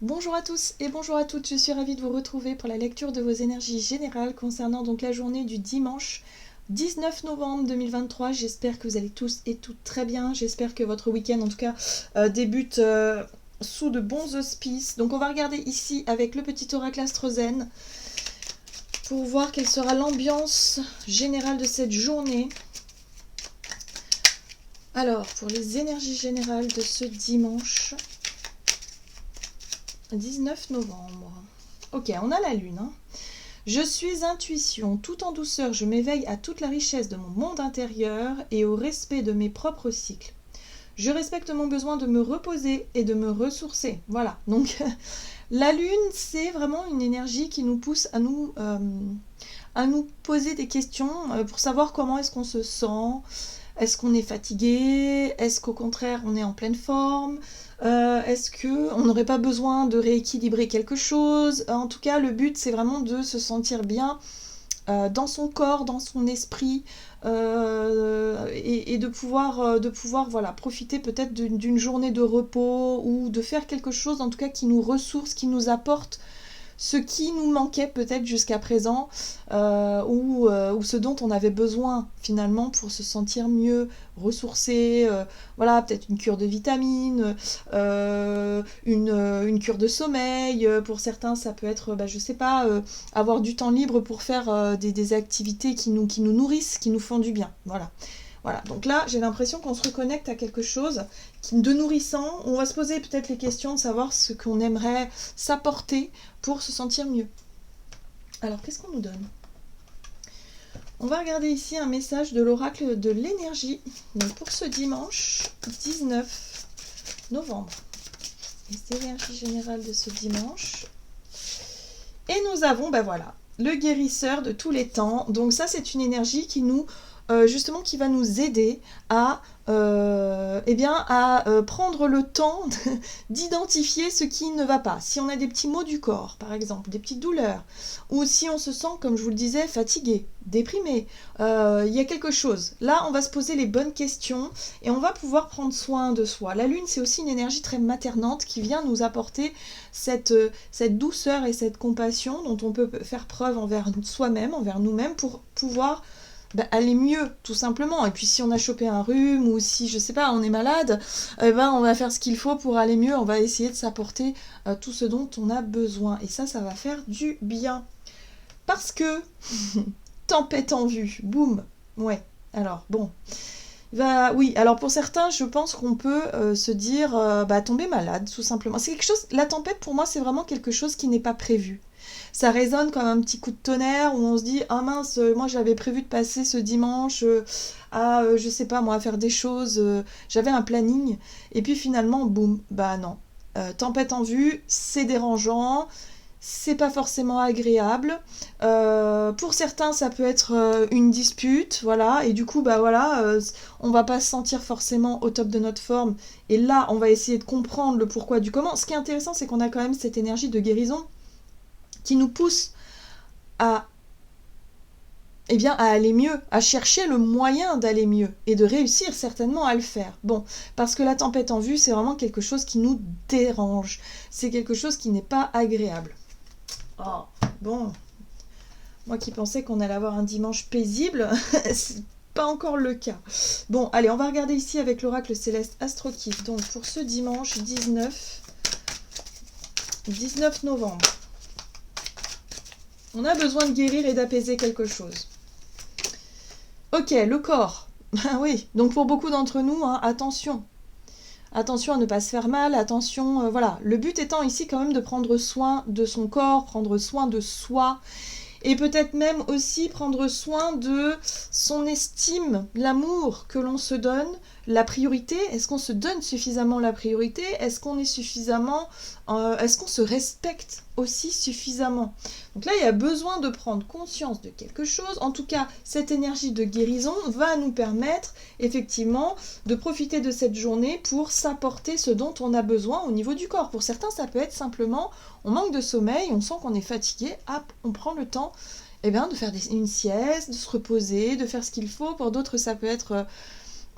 Bonjour à tous et bonjour à toutes, je suis ravie de vous retrouver pour la lecture de vos énergies générales concernant donc la journée du dimanche 19 novembre 2023. J'espère que vous allez tous et toutes très bien, j'espère que votre week-end en tout cas débute sous de bons auspices. Donc on va regarder ici avec le petit oracle Astrozen pour voir quelle sera l'ambiance générale de cette journée. Alors pour les énergies générales de ce dimanche 19 novembre. Ok, on a la lune. Je suis intuition, tout en douceur, je m'éveille à toute la richesse de mon monde intérieur et au respect de mes propres cycles. Je respecte mon besoin de me reposer et de me ressourcer. Voilà, donc la lune, c'est vraiment une énergie qui nous pousse à nous poser des questions pour savoir comment est-ce qu'on se sent. Est-ce qu'on est fatigué? Est-ce qu'au contraire on est en pleine forme? Est-ce qu'on n'aurait pas besoin de rééquilibrer quelque chose? En tout cas, le but c'est vraiment de se sentir bien dans son corps, dans son esprit, et de pouvoir voilà, profiter peut-être d'une journée de repos ou de faire quelque chose en tout cas qui nous ressource, qui nous apporte ce qui nous manquait peut-être jusqu'à présent, ou ce dont on avait besoin finalement pour se sentir mieux, ressourcé, voilà, peut-être une cure de vitamines, une cure de sommeil, pour certains ça peut être, je sais pas, avoir du temps libre pour faire des activités qui nous nourrissent, qui nous font du bien, voilà. Voilà, donc là j'ai l'impression qu'on se reconnecte à quelque chose de nourrissant. On va se poser peut-être les questions de savoir ce qu'on aimerait s'apporter pour se sentir mieux. Alors qu'est-ce qu'on nous donne? On va regarder ici un message de l'oracle de l'énergie, donc pour ce dimanche 19 novembre. Les énergies générales de ce dimanche. Et nous avons, voilà, le guérisseur de tous les temps. Donc ça c'est une énergie qui nous justement qui va nous aider à prendre le temps d'identifier ce qui ne va pas. Si on a des petits maux du corps, par exemple, des petites douleurs, ou si on se sent, comme je vous le disais, fatigué, déprimé, il y a quelque chose. Là, on va se poser les bonnes questions et on va pouvoir prendre soin de soi. La lune, c'est aussi une énergie très maternante qui vient nous apporter cette douceur et cette compassion dont on peut faire preuve envers soi-même, envers nous-mêmes, pour pouvoir aller mieux, tout simplement. Et puis si on a chopé un rhume ou si, je sais pas, on est malade, on va faire ce qu'il faut pour aller mieux, on va essayer de s'apporter tout ce dont on a besoin. Et ça va faire du bien. Parce que, tempête en vue, boum, ouais, alors, bon. Oui, alors pour certains, je pense qu'on peut se dire, tomber malade, tout simplement. C'est quelque chose, la tempête, pour moi, c'est vraiment quelque chose qui n'est pas prévu. Ça résonne comme un petit coup de tonnerre où on se dit ah mince, moi j'avais prévu de passer ce dimanche je sais pas moi, à faire des choses, j'avais un planning et puis finalement boum, non. Tempête en vue, c'est dérangeant, c'est pas forcément agréable. Pour certains ça peut être une dispute, voilà, et du coup on va pas se sentir forcément au top de notre forme et là on va essayer de comprendre le pourquoi du comment. Ce qui est intéressant c'est qu'on a quand même cette énergie de guérison qui nous pousse à aller mieux, à chercher le moyen d'aller mieux et de réussir certainement à le faire. Bon, parce que la tempête en vue, c'est vraiment quelque chose qui nous dérange. C'est quelque chose qui n'est pas agréable. Oh, bon. Moi qui pensais qu'on allait avoir un dimanche paisible, c'est pas encore le cas. Bon, allez, on va regarder ici avec l'oracle céleste Astrokif. Donc, pour ce dimanche 19 novembre. On a besoin de guérir et d'apaiser quelque chose. Ok, le corps. Oui, donc pour beaucoup d'entre nous, attention. Attention à ne pas se faire mal, attention, voilà. Le but étant ici quand même de prendre soin de son corps, prendre soin de soi, et peut-être même aussi prendre soin de son estime, l'amour que l'on se donne, la priorité. Est-ce qu'on se donne suffisamment la priorité? Est-ce qu'on est suffisamment... est-ce qu'on se respecte aussi suffisamment? Donc là, il y a besoin de prendre conscience de quelque chose. En tout cas, cette énergie de guérison va nous permettre effectivement de profiter de cette journée pour s'apporter ce dont on a besoin au niveau du corps. Pour certains, ça peut être simplement, on manque de sommeil, on sent qu'on est fatigué, hop, on prend le temps de faire une sieste, de se reposer, de faire ce qu'il faut. Pour d'autres, ça peut être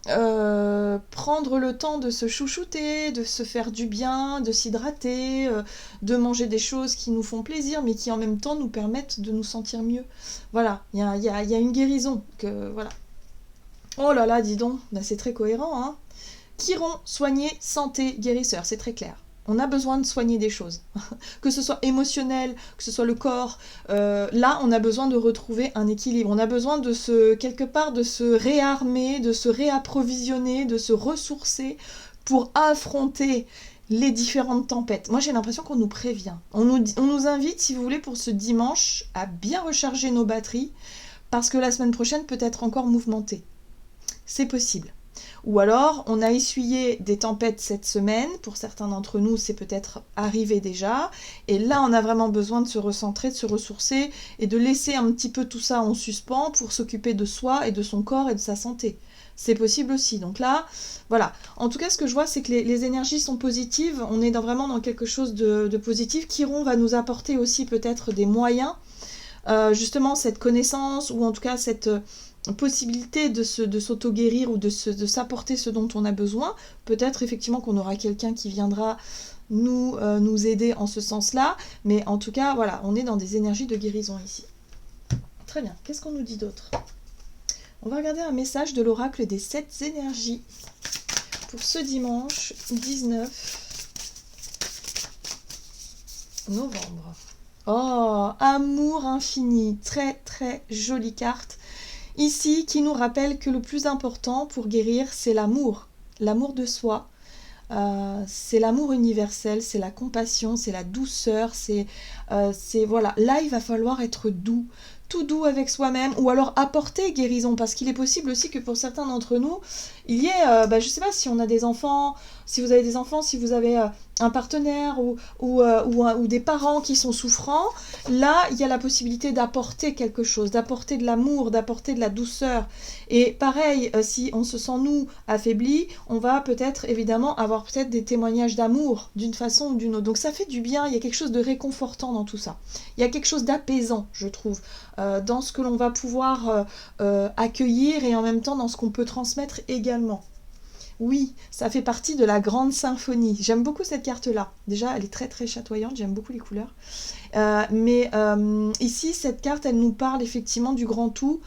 prendre le temps de se chouchouter, de se faire du bien, de s'hydrater, de manger des choses qui nous font plaisir, mais qui en même temps nous permettent de nous sentir mieux. Voilà, il y a une guérison. Voilà. Oh là là, dis donc, bah, c'est très cohérent, hein. Chiron, soigner, santé, guérisseur, c'est très clair. On a besoin de soigner des choses, que ce soit émotionnel, que ce soit le corps. Là, on a besoin de retrouver un équilibre. On a besoin quelque part, de se réarmer, de se réapprovisionner, de se ressourcer pour affronter les différentes tempêtes. Moi, j'ai l'impression qu'on nous prévient. On nous invite, si vous voulez, pour ce dimanche, à bien recharger nos batteries, parce que la semaine prochaine peut être encore mouvementée. C'est possible. Ou alors, on a essuyé des tempêtes cette semaine, pour certains d'entre nous, c'est peut-être arrivé déjà, et là, on a vraiment besoin de se recentrer, de se ressourcer, et de laisser un petit peu tout ça en suspens pour s'occuper de soi et de son corps et de sa santé. C'est possible aussi. Donc là, voilà. En tout cas, ce que je vois, c'est que les énergies sont positives, on est vraiment dans quelque chose de positif. Chiron va nous apporter aussi peut-être des moyens, justement cette connaissance, ou en tout cas cette possibilité de s'auto-guérir ou de s'apporter ce dont on a besoin. Peut-être effectivement qu'on aura quelqu'un qui viendra nous aider en ce sens-là, mais en tout cas, voilà, on est dans des énergies de guérison ici. Très bien, qu'est-ce qu'on nous dit d'autre? On va regarder un message de l'oracle des 7 énergies pour ce dimanche 19 novembre. Oh, amour infini, très très jolie carte. Ici, qui nous rappelle que le plus important pour guérir, c'est l'amour de soi, c'est l'amour universel, c'est la compassion, c'est la douceur, c'est voilà. Là, il va falloir être doux, tout doux avec soi-même, ou alors apporter guérison, parce qu'il est possible aussi que pour certains d'entre nous, il y ait, je sais pas, si on a des enfants, si vous avez des enfants, si vous avez un partenaire ou des parents qui sont souffrants, là, il y a la possibilité d'apporter quelque chose, d'apporter de l'amour, d'apporter de la douceur. Et pareil, si on se sent, nous, affaiblis, on va peut-être, évidemment, avoir peut-être des témoignages d'amour, d'une façon ou d'une autre. Donc ça fait du bien, il y a quelque chose de réconfortant dans tout ça. Il y a quelque chose d'apaisant, je trouve, dans ce que l'on va pouvoir accueillir, et en même temps dans ce qu'on peut transmettre également. Oui, ça fait partie de la grande symphonie. J'aime beaucoup cette carte-là. Déjà, elle est très très chatoyante, j'aime beaucoup les couleurs. Mais ici, cette carte, elle nous parle effectivement du grand tout,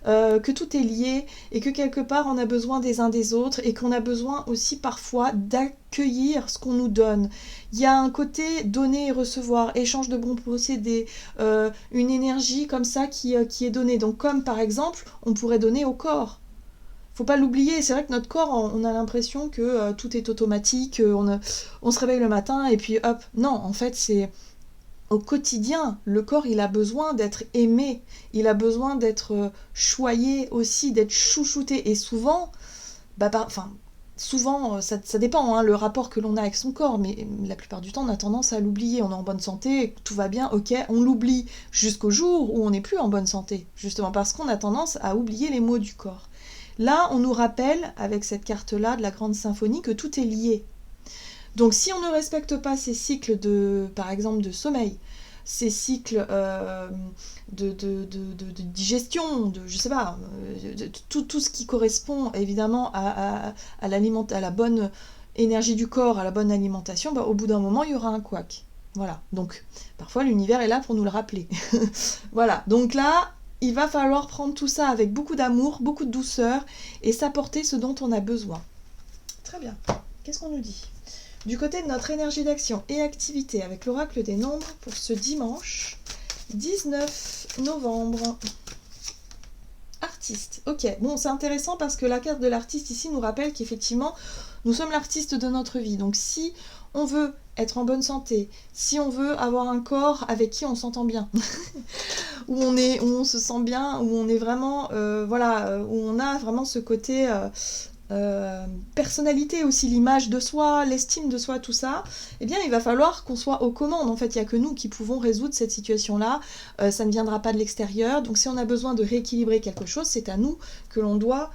que tout est lié, et que quelque part, on a besoin des uns des autres, et qu'on a besoin aussi parfois d'accueillir ce qu'on nous donne. Il y a un côté donner et recevoir, échange de bons procédés, une énergie comme ça qui est donnée. Donc comme par exemple, on pourrait donner au corps. Faut pas l'oublier, c'est vrai que notre corps, on a l'impression que tout est automatique, on se réveille le matin et puis hop. Non, en fait, c'est au quotidien. Le corps, il a besoin d'être aimé, il a besoin d'être choyé aussi, d'être chouchouté. Et souvent, souvent, ça dépend, hein, le rapport que l'on a avec son corps, mais la plupart du temps, on a tendance à l'oublier. On est en bonne santé, tout va bien, ok, on l'oublie jusqu'au jour où on n'est plus en bonne santé, justement parce qu'on a tendance à oublier les mots du corps. Là, on nous rappelle, avec cette carte-là de la grande symphonie, que tout est lié. Donc si on ne respecte pas ces cycles par exemple, de sommeil, ces cycles de digestion, je sais pas, tout ce qui correspond évidemment à la bonne énergie du corps, à la bonne alimentation, au bout d'un moment, il y aura un couac. Voilà, donc parfois l'univers est là pour nous le rappeler. Voilà, donc là, il va falloir prendre tout ça avec beaucoup d'amour, beaucoup de douceur, et s'apporter ce dont on a besoin. Très bien. Qu'est-ce qu'on nous dit ? Du côté de notre énergie d'action et activité avec l'oracle des nombres pour ce dimanche 19 novembre. Artiste. Ok, bon, c'est intéressant parce que la carte de l'artiste ici nous rappelle qu'effectivement, nous sommes l'artiste de notre vie. Donc si on veut être en bonne santé, si on veut avoir un corps avec qui on s'entend bien, où on se sent bien, où on est vraiment, où on a vraiment ce côté personnalité aussi, l'image de soi, l'estime de soi, tout ça, eh bien il va falloir qu'on soit aux commandes. En fait, il n'y a que nous qui pouvons résoudre cette situation-là, ça ne viendra pas de l'extérieur. Donc si on a besoin de rééquilibrer quelque chose, c'est à nous que l'on doit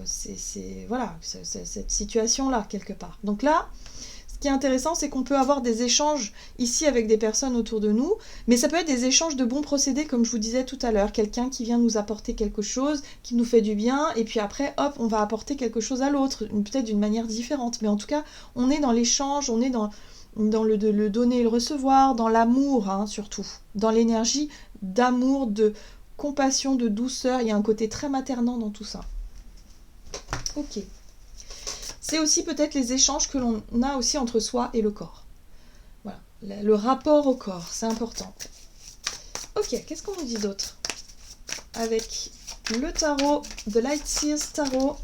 cette situation-là, quelque part. Donc là, qui est intéressant, c'est qu'on peut avoir des échanges ici avec des personnes autour de nous, mais ça peut être des échanges de bons procédés, comme je vous disais tout à l'heure. Quelqu'un qui vient nous apporter quelque chose, qui nous fait du bien, et puis après, hop, on va apporter quelque chose à l'autre, peut-être d'une manière différente. Mais en tout cas, on est dans l'échange, on est dans le donner et le recevoir, dans l'amour, hein, surtout, dans l'énergie d'amour, de compassion, de douceur. Il y a un côté très maternant dans tout ça. Ok. C'est aussi peut-être les échanges que l'on a aussi entre soi et le corps. Voilà, le rapport au corps, c'est important. Ok, qu'est-ce qu'on nous dit d'autre avec le tarot de Light Seers Tarot?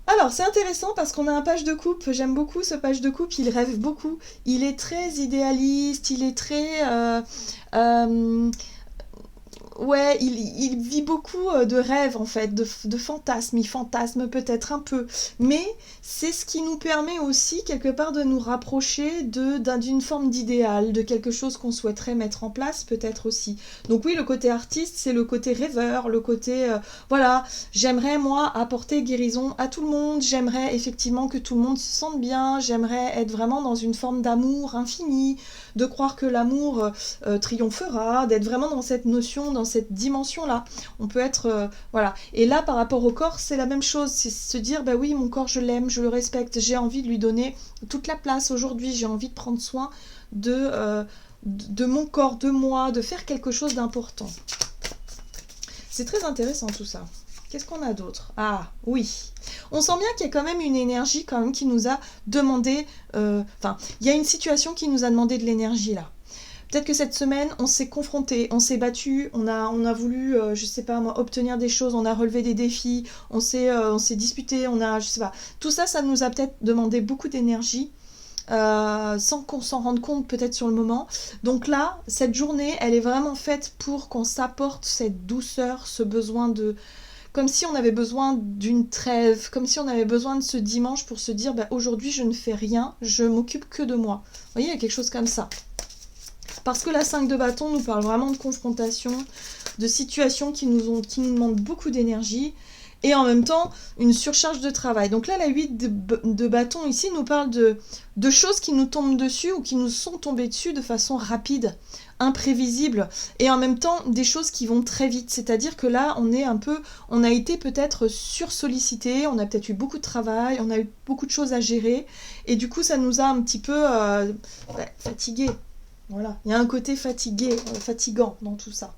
Alors, c'est intéressant parce qu'on a un page de coupe. J'aime beaucoup ce page de coupe. Il rêve beaucoup. Il est très idéaliste. Il est très... ouais, il vit beaucoup de rêves en fait, de fantasmes. Il fantasme peut-être un peu. Mais c'est ce qui nous permet aussi quelque part de nous rapprocher d'une forme d'idéal, de quelque chose qu'on souhaiterait mettre en place peut-être aussi. Donc oui, le côté artiste, c'est le côté rêveur, le côté... voilà, j'aimerais moi apporter guérison à tout le monde. J'aimerais effectivement que tout le monde se sente bien. J'aimerais être vraiment dans une forme d'amour infini, de croire que l'amour triomphera, d'être vraiment dans cette notion, dans cette dimension-là. On peut être... voilà. Et là, par rapport au corps, c'est la même chose. C'est se dire, bah oui, mon corps, je l'aime, je le respecte, j'ai envie de lui donner toute la place aujourd'hui, j'ai envie de prendre soin de mon corps, de moi, de faire quelque chose d'important. C'est très intéressant tout ça. Qu'est-ce qu'on a d'autre? Ah, oui. On sent bien qu'il y a quand même une énergie quand même qui nous a demandé... Enfin, il y a une situation qui nous a demandé de l'énergie là. Peut-être que cette semaine, on s'est confronté, on s'est battu, on a voulu, je sais pas moi, obtenir des choses, on a relevé des défis, on s'est disputé, je sais pas. Tout ça, ça nous a peut-être demandé beaucoup d'énergie. Sans qu'on s'en rende compte peut-être sur le moment. Donc là, cette journée, elle est vraiment faite pour qu'on s'apporte cette douceur, ce besoin de... Comme si on avait besoin d'une trêve, comme si on avait besoin de ce dimanche pour se dire, bah, aujourd'hui je ne fais rien, je m'occupe que de moi. Vous voyez, il y a quelque chose comme ça. Parce que la 5 de bâton nous parle vraiment de confrontation, de situations qui nous demandent beaucoup d'énergie, et en même temps une surcharge de travail. Donc là, la 8 de bâton ici nous parle de choses qui nous tombent dessus ou qui nous sont tombées dessus de façon rapide, imprévisible, et en même temps des choses qui vont très vite. C'est-à-dire que là, on a été peut-être sursollicité, on a peut-être eu beaucoup de travail, on a eu beaucoup de choses à gérer, et du coup, ça nous a un petit peu fatigués. Voilà, il y a un côté fatigant dans tout ça.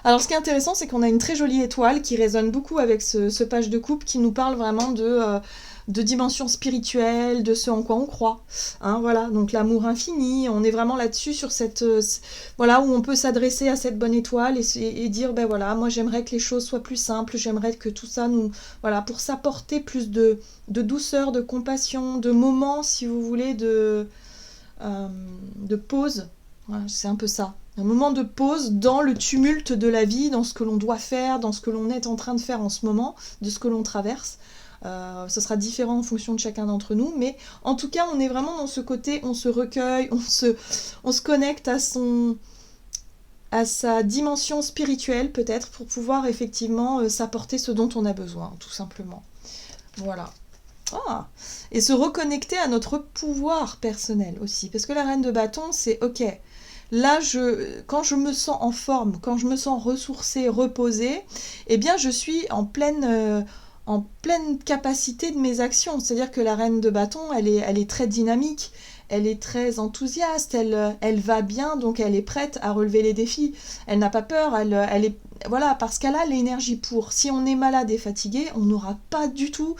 Alors ce qui est intéressant, c'est qu'on a une très jolie étoile qui résonne beaucoup avec ce page de coupe qui nous parle vraiment de dimension spirituelle, de ce en quoi on croit. Hein, voilà, donc l'amour infini, on est vraiment là-dessus, sur cette... voilà, où on peut s'adresser à cette bonne étoile et dire, ben voilà, moi j'aimerais que les choses soient plus simples, j'aimerais que tout ça nous... Voilà, pour s'apporter plus de douceur, de compassion, de moments, si vous voulez, de pause. Voilà, c'est un peu ça. Un moment de pause dans le tumulte de la vie, dans ce que l'on doit faire, dans ce que l'on est en train de faire en ce moment, de ce que l'on traverse. Ce sera différent en fonction de chacun d'entre nous, mais en tout cas, on est vraiment dans ce côté, on se recueille, on se connecte à sa dimension spirituelle, peut-être, pour pouvoir effectivement s'apporter ce dont on a besoin, tout simplement. Voilà. Ah, et se reconnecter à notre pouvoir personnel aussi, parce que la reine de bâton, c'est ok. Là, quand je me sens en forme, quand je me sens ressourcée, reposée, eh bien, je suis en pleine capacité de mes actions. C'est-à-dire que la reine de bâton, elle est très dynamique, elle est très enthousiaste, elle va bien, donc elle est prête à relever les défis. Elle n'a pas peur, elle est... Voilà, parce qu'elle a l'énergie pour. Si on est malade et fatigué, on n'aura pas du tout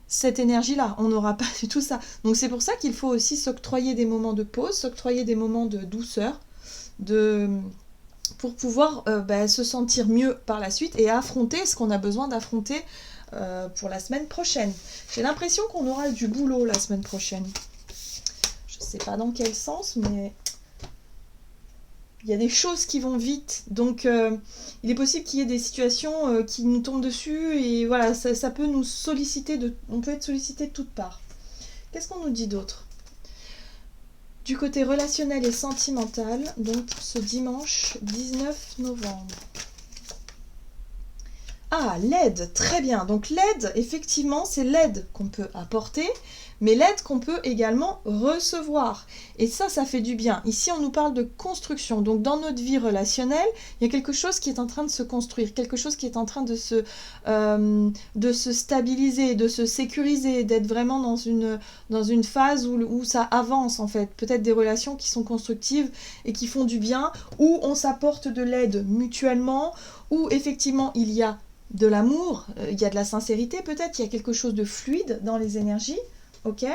cette énergie-là, on n'aura pas du tout ça. Donc c'est pour ça qu'il faut aussi s'octroyer des moments de pause, s'octroyer des moments de douceur, pour pouvoir se sentir mieux par la suite et affronter ce qu'on a besoin d'affronter pour la semaine prochaine. J'ai l'impression qu'on aura du boulot la semaine prochaine. Je ne sais pas dans quel sens, mais il y a des choses qui vont vite. Donc il est possible qu'il y ait des situations qui nous tombent dessus et voilà, ça peut nous solliciter, on peut être sollicité de toutes parts. Qu'est-ce qu'on nous dit d'autre ? Du côté relationnel et sentimental, donc ce dimanche 19 novembre. Ah, l'aide, très bien. Donc l'aide, effectivement, c'est l'aide qu'on peut apporter, mais l'aide qu'on peut également recevoir. Et ça fait du bien. Ici, on nous parle de construction. Donc dans notre vie relationnelle, il y a quelque chose qui est en train de se construire, quelque chose qui est en train de se stabiliser, de se sécuriser, d'être vraiment dans une phase où ça avance, en fait. Peut-être des relations qui sont constructives et qui font du bien, où on s'apporte de l'aide mutuellement, où effectivement il y a de l'amour, il y a de la sincérité peut-être, il y a quelque chose de fluide dans les énergies, ok?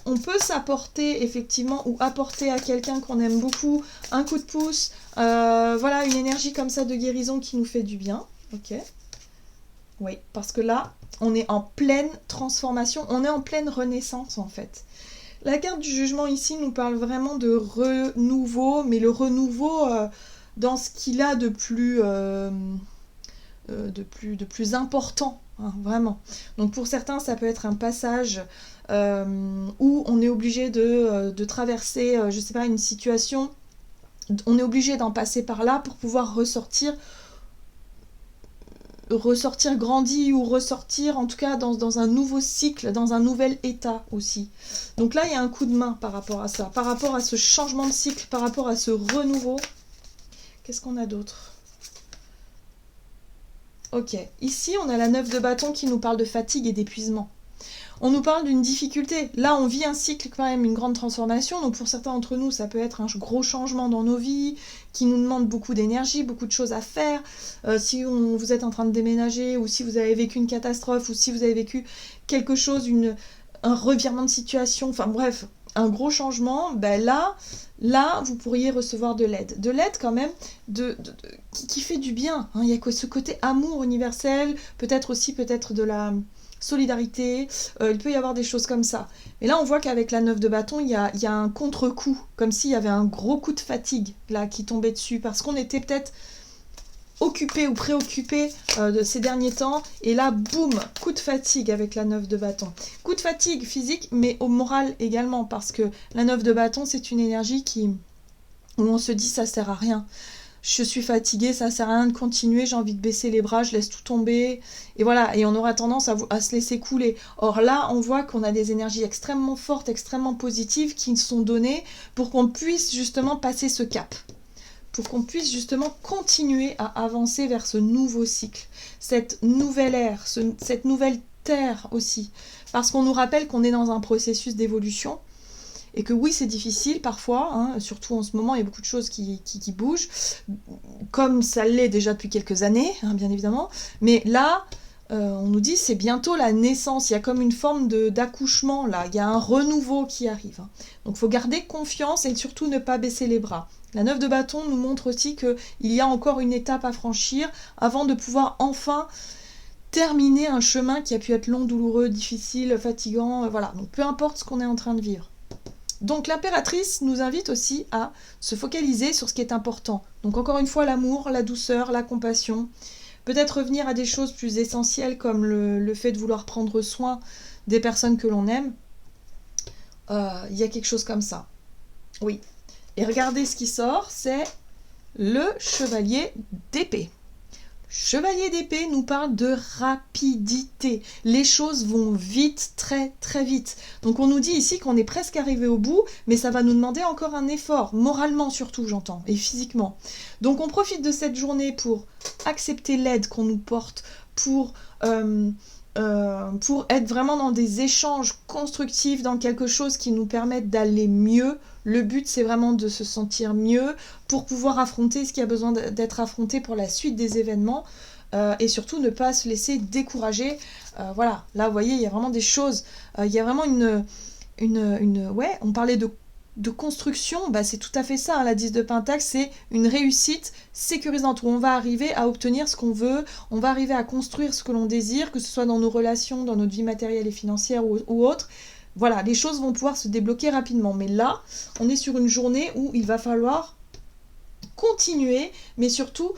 On peut s'apporter effectivement ou apporter à quelqu'un qu'on aime beaucoup un coup de pouce, voilà, une énergie comme ça de guérison qui nous fait du bien, ok? Oui, parce que là, on est en pleine transformation, on est en pleine renaissance en fait. La carte du jugement ici nous parle vraiment de renouveau, mais le renouveau dans ce qu'il a de plus important, hein, vraiment. Donc pour certains, ça peut être un passage où on est obligé de traverser, je sais pas, une situation, on est obligé d'en passer par là pour pouvoir ressortir grandi ou ressortir en tout cas dans un nouveau cycle, dans un nouvel état aussi. Donc là, il y a un coup de main par rapport à ça, par rapport à ce changement de cycle, par rapport à ce renouveau. Qu'est-ce qu'on a d'autre ? Ok, ici on a la 9 de bâton qui nous parle de fatigue et d'épuisement. On nous parle d'une difficulté. Là, on vit un cycle quand même, une grande transformation. Donc pour certains d'entre nous, ça peut être un gros changement dans nos vies, qui nous demande beaucoup d'énergie, beaucoup de choses à faire. Si vous êtes en train de déménager, ou si vous avez vécu une catastrophe, ou si vous avez vécu quelque chose, un revirement de situation, enfin bref, un gros changement, ben là, vous pourriez recevoir de l'aide. De l'aide quand même qui fait du bien. Hein. Il y a ce côté amour universel, peut-être aussi de la solidarité, il peut y avoir des choses comme ça. Mais là, on voit qu'avec la 9 de bâton, il y a un contre-coup, comme s'il y avait un gros coup de fatigue là qui tombait dessus, parce qu'on était peut-être occupé ou préoccupé de ces derniers temps, et là, boum, coup de fatigue avec la 9 de bâton. Coup de fatigue physique, mais au moral également, parce que la 9 de bâton, c'est une énergie où on se dit ça sert à rien. Je suis fatiguée, ça sert à rien de continuer, j'ai envie de baisser les bras, je laisse tout tomber, et voilà, et on aura tendance à se laisser couler. Or là, on voit qu'on a des énergies extrêmement fortes, extrêmement positives qui sont données pour qu'on puisse justement passer ce cap, pour qu'on puisse justement continuer à avancer vers ce nouveau cycle, cette nouvelle ère, cette nouvelle terre aussi, parce qu'on nous rappelle qu'on est dans un processus d'évolution, et que oui, c'est difficile parfois, hein, surtout en ce moment, il y a beaucoup de choses qui bougent, comme ça l'est déjà depuis quelques années, hein, bien évidemment. Mais là, on nous dit c'est bientôt la naissance, il y a comme une forme d'accouchement, là, il y a un renouveau qui arrive. Hein. Donc il faut garder confiance et surtout ne pas baisser les bras. La 9 de bâton nous montre aussi qu'il y a encore une étape à franchir avant de pouvoir enfin terminer un chemin qui a pu être long, douloureux, difficile, fatigant, voilà. Donc peu importe ce qu'on est en train de vivre. Donc l'impératrice nous invite aussi à se focaliser sur ce qui est important. Donc encore une fois, l'amour, la douceur, la compassion. Peut-être revenir à des choses plus essentielles comme le fait de vouloir prendre soin des personnes que l'on aime. Il y a quelque chose comme ça. Oui. Et regardez ce qui sort, c'est le chevalier d'épée. Chevalier d'épée nous parle de rapidité. Les choses vont vite, très très vite. Donc on nous dit ici qu'on est presque arrivé au bout, mais ça va nous demander encore un effort, moralement surtout j'entends, et physiquement. Donc on profite de cette journée pour accepter l'aide qu'on nous porte, pour être vraiment dans des échanges constructifs, dans quelque chose qui nous permette d'aller mieux. Le but, c'est vraiment de se sentir mieux pour pouvoir affronter ce qui a besoin d'être affronté pour la suite des événements et surtout ne pas se laisser décourager. Voilà, là, vous voyez, il y a vraiment des choses. Il y a vraiment ouais, on parlait de construction, bah, c'est tout à fait ça, hein, la 10 de Pentacle, c'est une réussite sécurisante où on va arriver à obtenir ce qu'on veut, on va arriver à construire ce que l'on désire, que ce soit dans nos relations, dans notre vie matérielle et financière ou autre. Voilà, les choses vont pouvoir se débloquer rapidement. Mais là, on est sur une journée où il va falloir continuer, mais surtout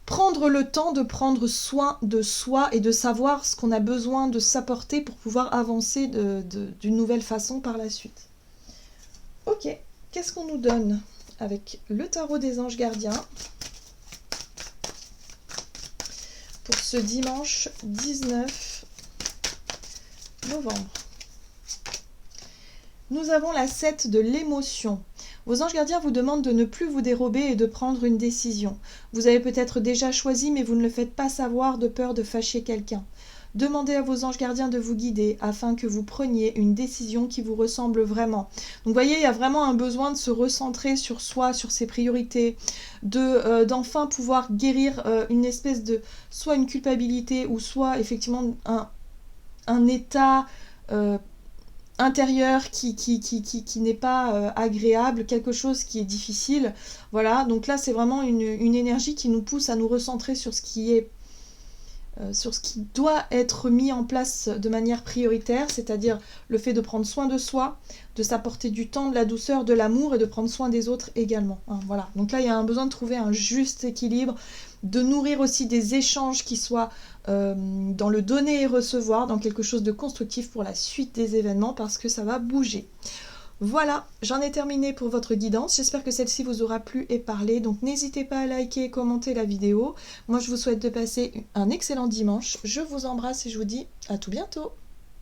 prendre le temps de prendre soin de soi et de savoir ce qu'on a besoin de s'apporter pour pouvoir avancer d'une nouvelle façon par la suite. Ok, qu'est-ce qu'on nous donne avec le tarot des anges gardiens pour ce dimanche 19 novembre. Nous avons la 7 de l'émotion. Vos anges gardiens vous demandent de ne plus vous dérober et de prendre une décision. Vous avez peut-être déjà choisi, mais vous ne le faites pas savoir de peur de fâcher quelqu'un. Demandez à vos anges gardiens de vous guider afin que vous preniez une décision qui vous ressemble vraiment. Donc vous voyez, il y a vraiment un besoin de se recentrer sur soi, sur ses priorités, d'enfin pouvoir guérir une espèce de, soit une culpabilité ou soit effectivement un état intérieur qui n'est pas agréable, quelque chose qui est difficile. Voilà, donc là c'est vraiment une énergie qui nous pousse à nous recentrer sur ce qui est sur ce qui doit être mis en place de manière prioritaire, c'est-à-dire le fait de prendre soin de soi, de s'apporter du temps, de la douceur, de l'amour et de prendre soin des autres également. Hein, voilà. Donc là, il y a un besoin de trouver un juste équilibre, de nourrir aussi des échanges qui soient dans le donner et recevoir, dans quelque chose de constructif pour la suite des événements, parce que ça va bouger. Voilà, j'en ai terminé pour votre guidance. J'espère que celle-ci vous aura plu et parlé. Donc n'hésitez pas à liker et commenter la vidéo. Moi, je vous souhaite de passer un excellent dimanche. Je vous embrasse et je vous dis à tout bientôt.